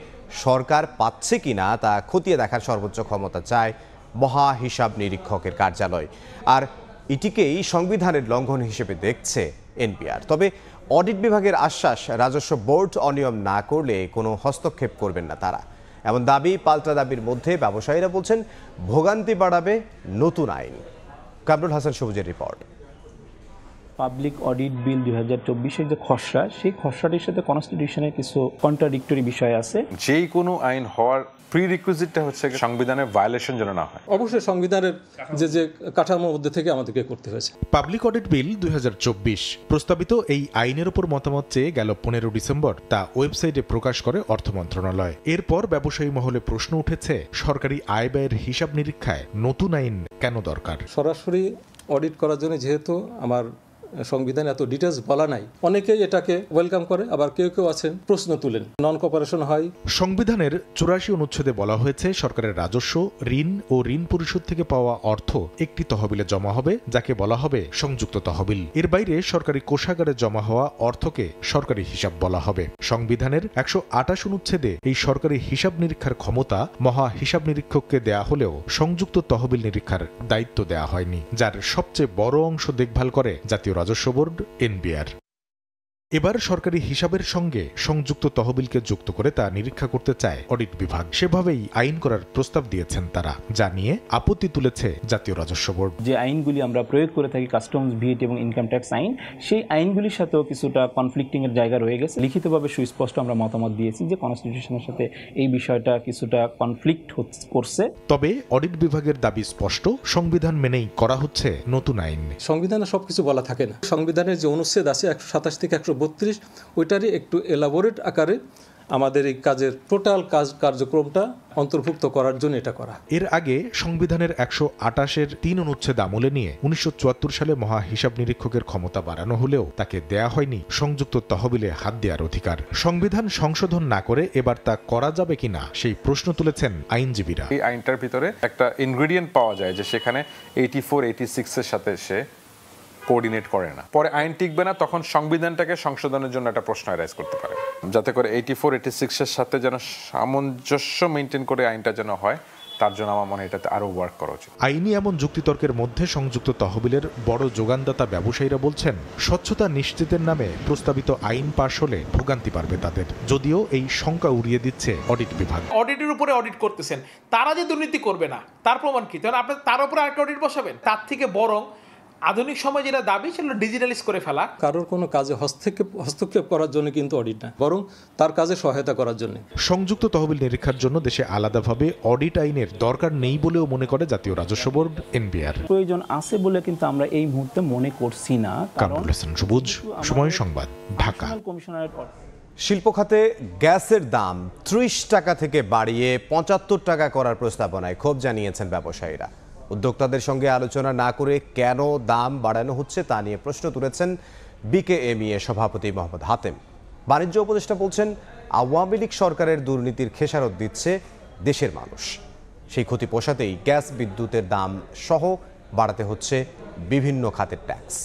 সরকার পাচ্ছে কিনা তা খতিয়ে দেখার সর্বোচ্চ ক্ষমতা চায় মহা হিসাব নিরীক্ষকের কার্যালয়। আর এটিকেই সংবিধানের লঙ্ঘন হিসেবে দেখছে এনবিআর। তবে অডিট বিভাগের আশ্বাস, রাজস্ব বোর্ড অনিয়ম না করলে কোনো হস্তক্ষেপ করবেন না তারা। এমন দাবি পাল্টা দাবির মধ্যে ব্যবসায়ীরা বলছেন ভোগান্তি বাড়াবে নতুন আইন। কামরুল হাসান সবুজের রিপোর্ট। পাবলিক অডিট বিল 2024-এর যে খসড়া, সেই খসড়াটির সাথে কনস্টিটিউশনের কিছু কন্ট্রাডিক্টরি বিষয় আছে। যেই কোনো আইন হওয়ার প্রিরিকুইজিটটা হচ্ছে সংবিধানের ভায়োলেশন যেন না হয়। অবশ্যই সংবিধানের যে কাঠামোর মধ্যে থেকে আমাদেরকে করতে হয়েছে। পাবলিক অডিট বিল 2024 প্রস্তাবিত এই আইনের উপর মতামত চেয়ে গেল 15 ডিসেম্বর তা ওয়েবসাইটে প্রকাশ করে অর্থ মন্ত্রণালয়। এরপর ব্যবসায়ী মহলে প্রশ্ন উঠেছে, সরকারি আয় ব্যয়ের হিসাব নিরীক্ষায় নতুন আইন কেন দরকার? সরাসরি অডিট করার জন্য যেহেতু আমার সংবিধানে এত ডিটেলস বলা নাই, অনেকেই এটাকে ওয়েলকাম করে, আবার কেউ কেউ আছেন প্রশ্ন তুলেন, নন কোঅপারেশন হয়। সংবিধানের 84 অনুচ্ছেদে বলা হয়েছে, সরকারের রাজস্ব, ঋণ ও ঋণ পরিশোধ থেকে পাওয়া অর্থ একটি তহবিলে জমা হবে, যাকে বলা হবে সংযুক্ত তহবিল। এর বাইরে সরকারি কোষাগারে জমা হওয়া অর্থকে সরকারি হিসাব বলা হবে। সংবিধানের 128 অনুচ্ছেদে এই সরকারি হিসাব নিরীক্ষার ক্ষমতা মহা হিসাব নিরীক্ষককে দেয়া হলেও সংযুক্ত তহবিল নিরীক্ষার দায়িত্ব দেয়া হয়নি, যার সবচেয়ে বড় অংশ দেখভাল করে জাতীয় রাজস্ব বোর্ড এনবিআর। এবার সরকারি হিসাবের সঙ্গে সংযুক্ত তহবিলকে যুক্ত করে তা নিরীক্ষা করতে চায় অডিট বিভাগ। সেভাবেই আইন করার প্রস্তাব দিয়েছেন তারা, যা নিয়ে আপত্তি তুলেছে জাতীয় রাজস্ব বোর্ড। যে আইনগুলি আমরা প্রয়োগ করে থাকি, কাস্টমস, ভিএটি এবং ইনকাম ট্যাক্স আইন, সেই আইনগুলির সাথেও কিছুটা কনফ্লিক্টিং এর জায়গা রয়ে গেছে। লিখিতভাবে সুস্পষ্ট আমরা মতামত দিয়েছি যে কনস্টিটিউশনের সাথে এই বিষয়টা কিছুটা কনফ্লিক্ট করছে। তবে অডিট বিভাগের দাবি স্পষ্ট, সংবিধান মেনেই করা হচ্ছে নতুন আইন। সংবিধানে সবকিছু বলা থাকে না। সংবিধানের যে অনুচ্ছেদ আছে 127 থেকে 132, ওইটারই একটু এলাবোরেট আকারে আমাদের এই কাজের টোটাল কার্যক্রমটা অন্তর্ভুক্ত করার জন্য এটা করা। এর আগে সংবিধানের 128-এর 3 অনুচ্ছেদ আমলে নিয়ে 1974 সালে মহা হিসাব নিরীক্ষকের ক্ষমতা বাড়ানো হলেও তাকে দেয়া হয়নি সংযুক্ত তহবিলে হাত দেওয়ার অধিকার। সংবিধান সংশোধন না করে এবার তা করা যাবে কিনা সেই প্রশ্ন তুলেছেন আইনজীবীরা। এই আইনটার ভিতরে একটা ইনগ্রেডিয়েন্ট পাওয়া যায় যে সেখানে 84, 86-এর সাথে সে কোঅর্ডিনেট করে না, পরে আইন টিকবে না, তখন সংবিধানটাকে সংশোধনের জন্য একটা প্রশ্ন রাইজ করতে পারে, যাতে করে 84, 86-এর সাথে যেন সামঞ্জস্য মেনটেন করে আইনটা যেন হয়। তার জন্য আমার মনে হয় এটাতে আরো ওয়ার্ক করা উচিত। আইনি এমন যুক্তিতর্কের মধ্যে সংযুক্ত তহবিলের বড় যোগানদাতা ব্যবসায়ীরা বলছেন, স্বচ্ছতা নিশ্চিতের নামে প্রস্তাবিত আইন পাশ হলে ভোগান্তি পারবে তাদের। যদিও এই শঙ্কা উড়িয়ে দিচ্ছে অডিট বিভাগ। অডিটের উপরে অডিট করতেছেন, তারা যে দুর্নীতি করবে না তার প্রমাণ কি? তাহলে আপনি তার উপরে আরেকটা অডিট বসাবেন? তার থেকে বরং আধুনিক সময় যেটা দাবি সেটা ডিজিটালাইজ করে ফেলা। কারোর কোনো কাজে হস্তক্ষেপ করার জন্য কিন্তু অডিট না, বরং তার কাজে সহায়তা করার জন্য। সংযুক্ত তহবিল নিরীক্ষার জন্য দেশে আলাদাভাবে অডিট আইনের দরকার নেই বলেও মনে করে জাতীয় রাজস্ব বোর্ড এনবিআর। প্রয়োজন আছে বলে কিন্তু আমরা এই মুহূর্তে মনে করছি না। কামরুল হাসান সবুজ, সময় সংবাদ, ঢাকা। শিল্প খাতে গ্যাসের দাম 30 টাকা থেকে বাড়িয়ে 75 টাকা করার প্রস্তাবনায় ক্ষোভ জানিয়েছেন ব্যবসায়ীরা। উদ্যোক্তাদের সঙ্গে আলোচনা না করে কেন দাম বাড়ানো হচ্ছে তা নিয়ে প্রশ্ন তুলেছেন বিকেএমইএ সভাপতি মোহাম্মদ হাতেম। বাণিজ্য উপদেষ্টা বলছেন, আওয়ামী লীগ সরকারের দুর্নীতির খেসারত দিচ্ছে দেশের মানুষ। সেই ক্ষতি পোষাতেই গ্যাস, বিদ্যুতের দাম সহ বাড়াতে হচ্ছে বিভিন্ন খাতের ট্যাক্স।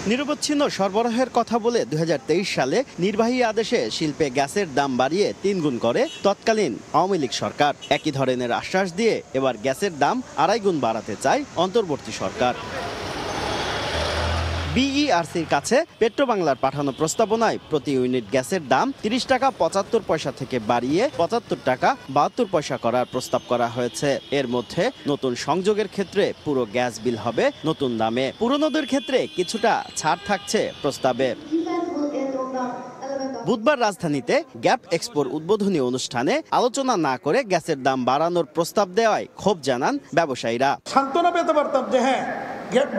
নিরবচ্ছিন্ন সরবরাহের কথা বলে 2023 সালে নির্বাহী আদেশে শিল্পে গ্যাসের দাম বাড়িয়ে 3 গুণ করে তৎকালীন আওয়ামী লীগ সরকার। একই ধরনের আশ্বাস দিয়ে এবার গ্যাসের দাম 2.5 গুণ বাড়াতে চায় অন্তর্বর্তী সরকার। বিইআরসির কাছে পেট্রোবাংলার পাঠানো প্রস্তাবনায় প্রতি ইউনিট গ্যাসের দাম 30 টাকা 75 পয়সা থেকে বাড়িয়ে 75 টাকা 72 পয়সা করার প্রস্তাব করা হয়েছে। এর মধ্যে নতুন সংযোগের ক্ষেত্রে পুরো গ্যাস বিল হবে নতুন দামে, পুরনোদের ক্ষেত্রে কিছুটা ছাড় থাকছে প্রস্তাবে। বুধবার রাজধানীতে গ্যাপ এক্সপোর উদ্বোধনী অনুষ্ঠানে আলোচনা না করে গ্যাসের দাম বাড়ানোর প্রস্তাব দেওয়ায় ক্ষোভ জানান ব্যবসায়ীরা। সান্ত্বনা পেতে পারতাম যে হ্যাঁ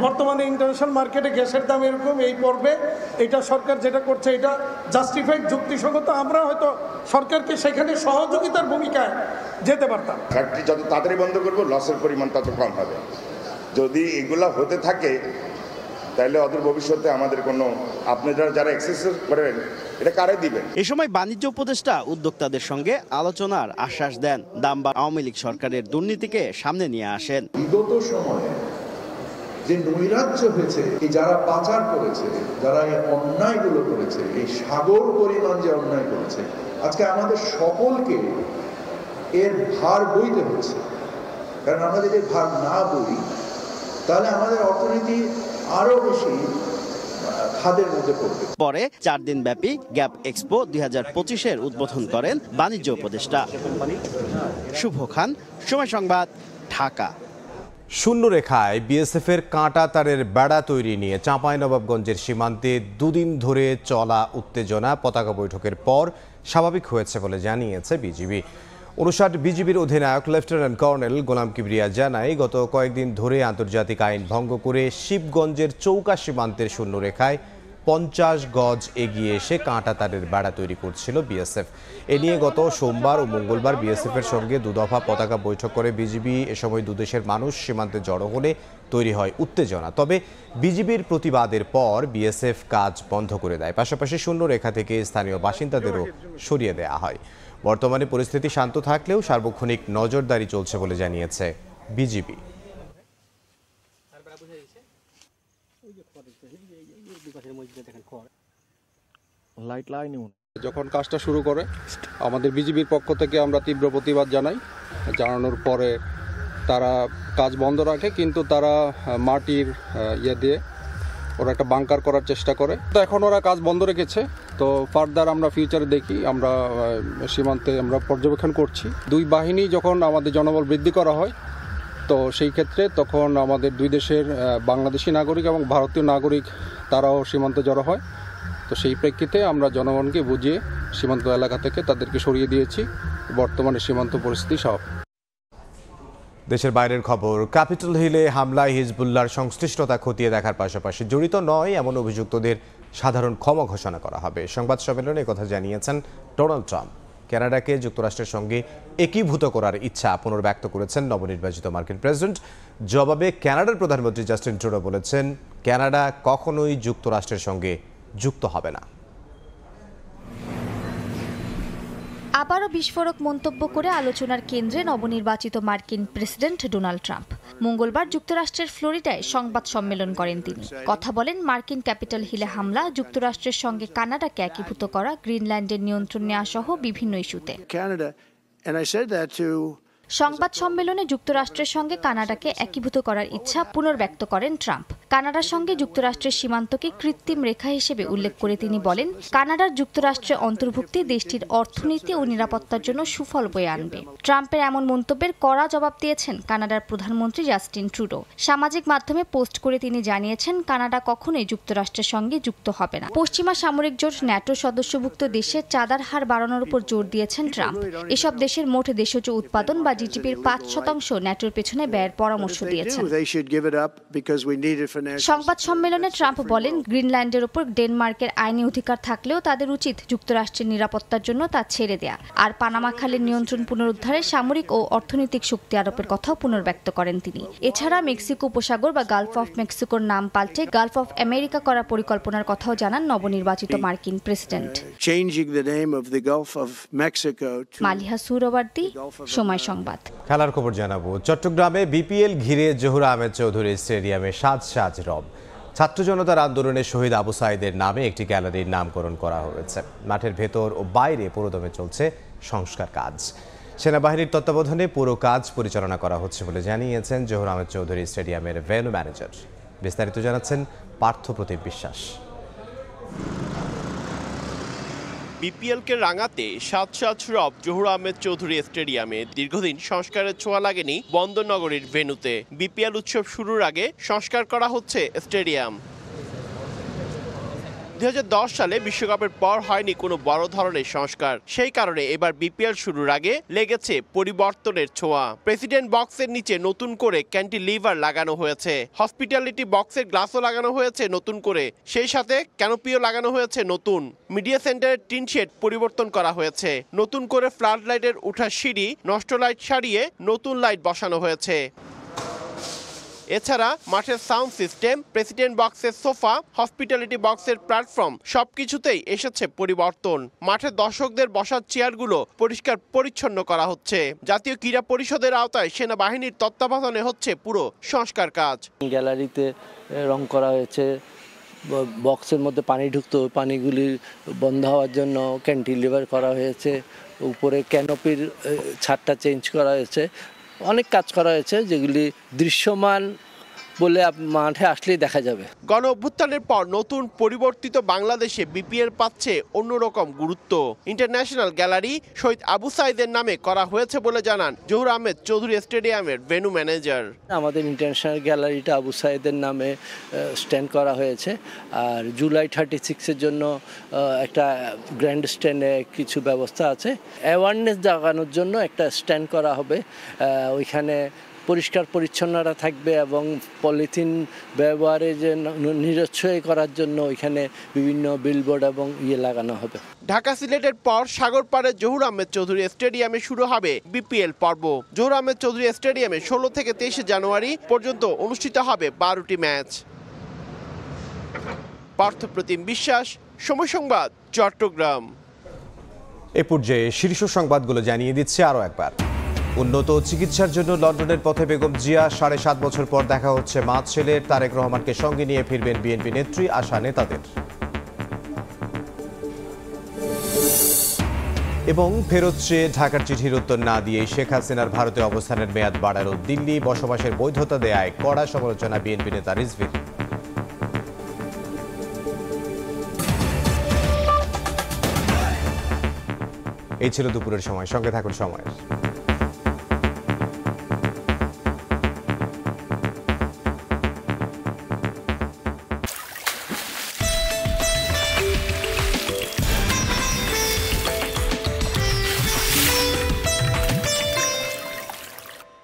বর্তমানে ইন্টারন্যাশনাল মার্কেটে গ্যাসের দাম এরকম এই পর্বে এটা সরকার যেটা করছে এটা জাস্টিফাইড, যুক্তিসঙ্গত। আমরা হয়তো সরকারকে সেখানে সহযোগিতার ভূমিকায় যেতে পারতাম। ফ্যাক্টরি যত তাড়াতাড়ি বন্ধ করবো লসের পরিমাণ তত কম হবে। যদি এগুলা হতে থাকে তাহলে অদূর ভবিষ্যতে আমাদের কোনো আপনারা যারা এক্সারসাইজ করেন এটা কারে দিবেন। এ সময় বাণিজ্য উপদেষ্টা উদ্যোক্তাদের সঙ্গে আলোচনার আশ্বাস দেন। দাম বা আওয়ামী লীগ সরকারের দুর্নীতিকে সামনে নিয়ে আসেন। বিগত সময়ে যে নৈরাজ্য হয়েছে, এই যারা পাচার করেছে, যারা এই অন্যায়গুলো করেছে, এই সাগর পরিমাণ যে অন্যায় করেছে, আজকে আমাদের সকলকে এর ভার বইতে হচ্ছে। কারণ আমরা যদি ভার না বই তাহলে আমাদের অর্থনীতি আরো বেশি খাদের মধ্যে পড়বে। পরে 4 দিন ব্যাপী গ্যাপ এক্সপো 2025-এর উদ্বোধন করেন বাণিজ্য উপদেষ্টা। শুভ খান, সময় সংবাদ, ঢাকা। শূন্যরেখায় বিএসএফের কাঁটা তারের বেড়া তৈরি নিয়ে চাঁপাইনবাবগঞ্জের সীমান্তে দুদিন ধরে চলা উত্তেজনা পতাকা বৈঠকের পর স্বাভাবিক হয়েছে বলে জানিয়েছে বিজিবি। 59 বিজিবির অধিনায়ক লেফটেন্যান্ট কর্নেল গোলাম কিবরিয়া জানায়, গত কয়েকদিন ধরে আন্তর্জাতিক আইন ভঙ্গ করে শিবগঞ্জের চৌকা সীমান্তের শূন্যরেখায় 50 গজ এগিয়ে এসে কাঁটা তারের বেড়া তৈরি করছিল বিএসএফ। এ নিয়ে গত সোমবার ও মঙ্গলবার বিএসএফের সঙ্গে দুদফা পতাকা বৈঠক করে বিজিবি। এ সময় দুদেশের মানুষ সীমান্তে জড়ো হলে তৈরি হয় উত্তেজনা। তবে বিজিবির প্রতিবাদের পর বিএসএফ কাজ বন্ধ করে দেয়। পাশাপাশি শূন্যরেখা থেকে স্থানীয় বাসিন্দাদেরও সরিয়ে দেওয়া হয়। বর্তমানে পরিস্থিতি শান্ত থাকলেও সার্বক্ষণিক নজরদারি চলছে বলে জানিয়েছে বিজিবি। যখন কাজটা শুরু করে আমাদের বিজিবির পক্ষ থেকে আমরা তীব্র প্রতিবাদ জানাই। জানানোর পরে তারা কাজ বন্ধ রাখে, কিন্তু তারা মাটির দিয়ে ওরা একটা বাংকার করার চেষ্টা করে। তো এখন ওরা কাজ বন্ধ রেখেছে। তো ফার্দার আমরা ফিউচারে দেখি, আমরা সীমান্তে আমরা পর্যবেক্ষণ করছি। দুই বাহিনী যখন আমাদের জনবল বৃদ্ধি করা হয়, তো সেই ক্ষেত্রে তখন আমাদের দুই দেশের বাংলাদেশি নাগরিক এবং ভারতীয় নাগরিক তারাও সীমান্তে জড়ো হয়। তো সেই প্রেক্ষিতে আমরা জনগণকে বুঝিয়ে সীমান্ত এলাকা থেকে তাদেরকে সরিয়ে দিয়েছি। বর্তমানে সীমান্ত পরিস্থিতি স্বাভাবিক। দেশের বাইরের খবর, ক্যাপিটল হিলে হামলায় হিজবুল্লাহর সংশ্লিষ্টতা খতিয়ে দেখার পাশাপাশি জড়িত নয় এমন অভিযুক্তদের সাধারণ ক্ষমা ঘোষণা করা হবে। সংবাদ সম্মেলনে কথা জানিয়েছেন ডোনাল্ড ট্রাম্প। কানাডাকে যুক্তরাষ্ট্রের সঙ্গে একীভূত করার ইচ্ছা পুনর্ব্যক্ত করেছেন নবনির্বাচিত মার্কিন প্রেসিডেন্ট। জবাবে কানাডার প্রধানমন্ত্রী জাস্টিন ট্রুডো বলেছেন, কানাডা কখনোই যুক্তরাষ্ট্রের সঙ্গে যুক্ত হবে না। আবারও বিস্ফোরক মন্তব্য করে আলোচনার কেন্দ্রে নবনির্বাচিত মার্কিন প্রেসিডেন্ট ডোনাল্ড ট্রাম্প। মঙ্গলবার যুক্তরাষ্ট্রের ফ্লোরিডায় সংবাদ সম্মেলন করেন তিনি। কথা বলেন মার্কিন ক্যাপিটল হিলে হামলা, যুক্তরাষ্ট্রের সঙ্গে কানাডাকে একীভূত করা, গ্রিনল্যান্ডের নিয়ন্ত্রণ নেওয়া সহ বিভিন্ন ইস্যুতে। সংবাদ সম্মেলনে যুক্তরাষ্ট্রের সঙ্গে কানাডাকে একীভূত করার ইচ্ছা পুনর্ব্যক্ত করেন ট্রাম্প। কানাডার সঙ্গে যুক্তরাষ্ট্রের সীমান্তকে কৃত্রিম রেখা হিসেবে উল্লেখ করে তিনি বলেন, কানাডার যুক্তরাষ্ট্রে অন্তর্ভুক্তি দেশটির অর্থনীতি ও নিরাপত্তার জন্য সুফল বয়ে আনবে। ট্রাম্পের এমন মন্তব্যের কড়া জবাব দিয়েছেন কানাডার প্রধানমন্ত্রী জাস্টিন ট্রুডো। সামাজিক মাধ্যমে পোস্ট করে তিনি জানিয়েছেন, কানাডা কখনোই যুক্তরাষ্ট্রের সঙ্গে যুক্ত হবে না। পশ্চিমা সামরিক জোট ন্যাটো সদস্যভুক্ত দেশে চাঁদার হার বাড়ানোর উপর জোর দিয়েছেন ট্রাম্প। এসব দেশের মোট দেশজ উৎপাদন বা জিডিপির 5% ন্যাটোর পেছনে ব্যয়ের পরামর্শ দিয়েছেন। সংবাদ সম্মেলনে ট্রাম্প বলেন, গ্রিনল্যান্ডের উপর ডেনমার্কের আইনি অধিকার থাকলেও তাদের উচিত যুক্তরাষ্ট্রের নিরাপত্তার জন্য তা ছেড়ে দেয়া। আর পানামা খালের নিয়ন্ত্রণ পুনরুদ্ধারে সামরিক ও অর্থনৈতিক শক্তি আরোপের কথাও পুনর্ব্যক্ত করেন তিনি। এছাড়া মেক্সিকো উপসাগর বা গালফ অফ মেক্সিকোর নাম পাল্টে গালফ অফ আমেরিকা করার পরিকল্পনার কথাও জানান নবনির্বাচিত মার্কিন প্রেসিডেন্ট। মালিহা সুরওয়ার্দী, সময় সংবাদ। খেলার খবর জানাবো। চট্টগ্রামে বিপিএল ঘিরে জহুরা আহমেদ চৌধুরী স্টেডিয়ামে সাজ রব। ছাত্র জনতার আন্দোলনে শহীদ আবু সাঈদের নামে একটি গ্যালারির নামকরণ করা হয়েছে। মাঠের ভেতর ও বাইরে পুরোদমে চলছে সংস্কার কাজ। সেনাবাহিনীর তত্ত্বাবধানে পুরো কাজ পরিচালনা করা হচ্ছে বলে জানিয়েছেন জহুরা আহমেদ চৌধুরী স্টেডিয়ামের ভেন্যু ম্যানেজার। বিস্তারিত জানাচ্ছেন পার্থপ্রতিম বিশ্বাস। বিপিএলকে রাঙাতে সাজ রব জহুর আহমেদ চৌধুরী স্টেডিয়ামে। দীর্ঘদিন সংস্কারের ছোঁয়া লাগেনি বন্দরনগরীর ভেন্যুতে। বিপিএল উৎসব শুরুর আগে সংস্কার করা হচ্ছে স্টেডিয়াম। 2010 সালে বিশ্বকাপের পর হয়নি কোনো বড় ধরনের সংস্কার, সেই কারণে এবার বিপিএল শুরুর আগে লেগেছে পরিবর্তনের ছোঁয়া। প্রেসিডেন্ট বক্সের নিচে নতুন করে ক্যান্টিলিভার লাগানো হয়েছে, হসপিটালিটি বক্সের গ্লাসও লাগানো হয়েছে নতুন করে, সেই সাথে ক্যানোপিও লাগানো হয়েছে নতুন। মিডিয়া সেন্টারের টিন শেড পরিবর্তন করা হয়েছে, নতুন করে ফ্লাড লাইটের উঠার সিঁড়ি, নষ্ট লাইট সারিয়ে নতুন লাইট বসানো হয়েছে। এছাড়া মাঠের সাউন্ড সিস্টেম, প্রেসিডেন্ট বক্সের সোফা, হসপিটালিটি বক্সের প্ল্যাটফর্ম সবকিছুতেই এসেছে পরিবর্তন। মাঠে দর্শকদের বসার চেয়ারগুলো পরিষ্কার পরিচ্ছন্ন করা হচ্ছে। জাতীয় ক্রীড়া পরিষদের আওতায় সেনাবাহিনীর তত্ত্বাবধানে হচ্ছে পুরো সংস্কার কাজ। গ্যালারিতে রং করা হয়েছে, বক্সের মধ্যে পানি ঢুকতো, পানিগুলি বন্ধ হওয়ার জন্য ক্যান্টিলিভার করা হয়েছে, উপরে ক্যানোপির ছাদটা চেঞ্জ করা হয়েছে, অনেক কাজ করা হয়েছে যেগুলি দৃশ্যমান বলে মাঠে আসলেই দেখা যাবে। গণ অভ্যুত্থানের পর নতুন পরিবর্তিত বাংলাদেশে বিপিএল পাচ্ছে অন্যরকম গুরুত্ব। ইন্টারন্যাশনাল গ্যালারি শহীদ আবু সাইদের নামে করা হয়েছে বলে জানান জহুর আহমেদ চৌধুরী স্টেডিয়ামের ভেন্যু ম্যানেজার। আমাদের ইন্টারন্যাশনাল গ্যালারিটা আবু সাইদের নামে স্ট্যান্ড করা হয়েছে, আর জুলাই 36-এর জন্য একটা গ্র্যান্ড স্ট্যান্ডে কিছু ব্যবস্থা আছে। অ্যাওয়ারনেস জাগানোর জন্য একটা স্ট্যান্ড করা হবে, ওইখানে পরিষ্কার পরিচ্ছন্নতা থাকবে এবং পলিথিন ব্যবহারে যে নিরুৎসাহ করার জন্য ওইখানে বিভিন্ন বিলবোর্ড এবং লাগানো হবে। ঢাকা সিলেটের পর সাগরপাড়ে জহুর আহমেদ চৌধুরী স্টেডিয়ামে শুরু হবে বিপিএল পর্ব। জহুর আহমেদ চৌধুরী স্টেডিয়ামে 16 থেকে 23 জানুয়ারি পর্যন্ত অনুষ্ঠিত হবে 12টি ম্যাচ। পার্থপ্রতিম বিশ্বাস, সময় সংবাদ, চট্টগ্রাম। এ পর্যায়ে শীর্ষ সংবাদগুলো জানিয়ে দিচ্ছে আরও একবার। উন্নত চিকিৎসার জন্য লন্ডনের পথে বেগম জিয়া, 7.5 বছর পর দেখা হচ্ছে মা ছেলের। তারেক রহমানকে সঙ্গে নিয়ে ফিরবেন বিএনপি নেত্রী, আশা নেতাদের। এবং ফেরত চেয়ে ঢাকার চিঠির উত্তর না দিয়ে শেখ হাসিনার ভারতে অবস্থানের মেয়াদ বাড়ালো দিল্লি, বসবাসের বৈধতা দেয়ায় কড়া সমালোচনা বিএনপি নেতা রিজভীর। এই ছিল দুপুরের সময়, সঙ্গে থাকুন সময়ের।